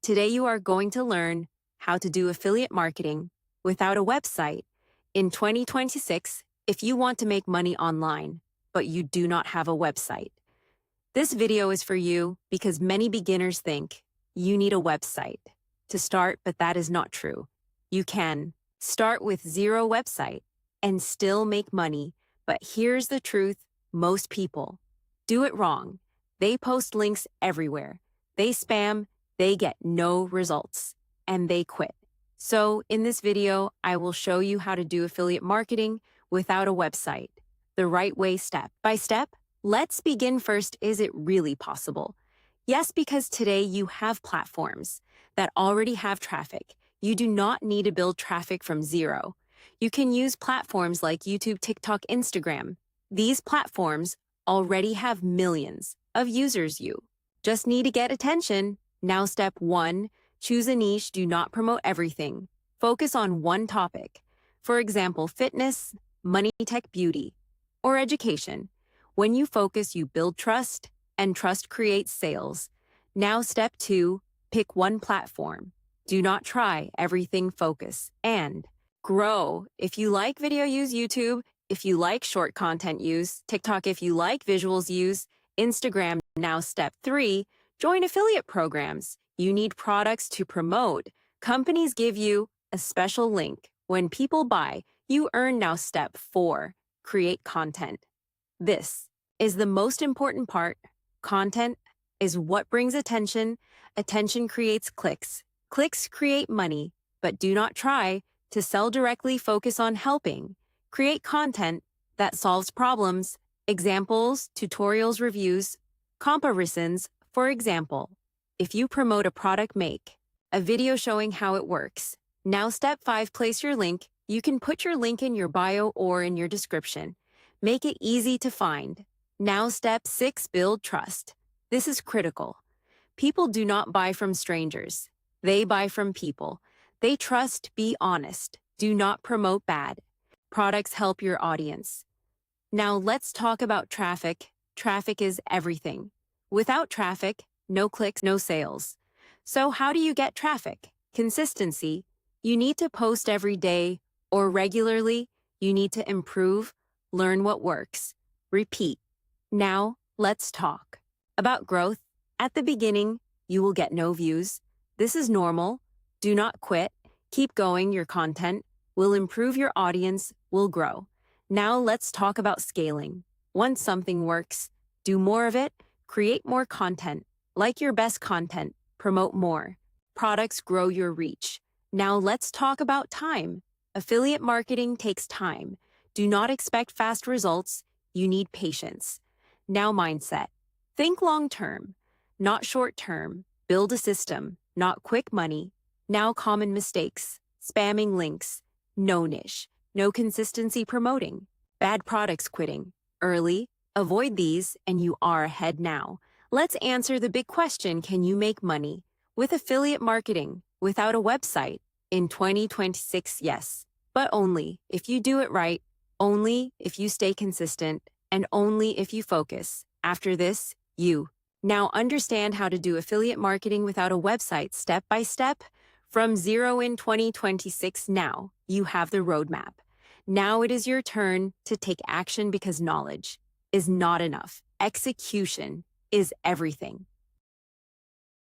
Today you are going to learn how to do affiliate marketing without a website in 2026 if you want to make money online, but you do not have a website. This video is for you because many beginners think you need a website to start, but that is not true. You can start with zero website and still make money, but here's the truth: most people do it wrong. They post links everywhere. They spam, they get no results, and they quit. So in this video, I will show you how to do affiliate marketing without a website, the right way, step by step. Let's begin first. Is it really possible? Yes, because today you have platforms that already have traffic. You do not need to build traffic from zero. You can use platforms like YouTube, TikTok, Instagram. These platforms already have millions of users. You just need to get attention. Now, step 1, choose a niche. Do not promote everything. Focus on one topic. For example, fitness, money, tech, beauty, or education. When you focus, you build trust, and trust creates sales. Now, step 2, pick one platform. Do not try everything. Focus and grow. If you like video, use YouTube. If you like short content, use TikTok. If you like visuals, use Instagram. Now, step 3, join affiliate programs. You need products to promote. Companies give you a special link. When people buy, you earn. Now, step 4, create content. This is the most important part. Content is what brings attention. Attention creates clicks. Clicks create money, but do not try to sell directly. Focus on helping. Create content that solves problems. Examples, tutorials, reviews, comparisons. For example, if you promote a product, make a video showing how it works. Now, step 5, place your link. You can put your link in your bio or in your description. Make it easy to find. Now, step 6, build trust. This is critical. People do not buy from strangers. They buy from people they trust. Be honest. Do not promote bad products. Help your audience. Now, let's talk about traffic. Traffic is everything. Without traffic, no clicks, no sales. So how do you get traffic? Consistency. You need to post every day or regularly. You need to improve, learn what works, repeat. Now, let's talk about growth. At the beginning, you will get no views. This is normal. Do not quit. Keep going. Your content will improve, your audience will grow. Now, let's talk about scaling. Once something works, do more of it. Create more content. Like your best content. Promote more products. Grow your reach. Now, let's talk about time. Affiliate marketing takes time. Do not expect fast results. You need patience. Now, mindset. Think long-term, not short-term. Build a system, not quick money. Now, common mistakes. Spamming links. No niche. No consistency. Promoting bad products. Quitting early. Avoid these and you are ahead. Now, let's answer the big question. Can you make money with affiliate marketing without a website in 2026? Yes, but only if you do it right. Only if you stay consistent, and only if you focus. After this, you now understand how to do affiliate marketing without a website step by step from zero in 2026. Now you have the roadmap. Now it is your turn to take action because knowledge is not enough. Execution is everything.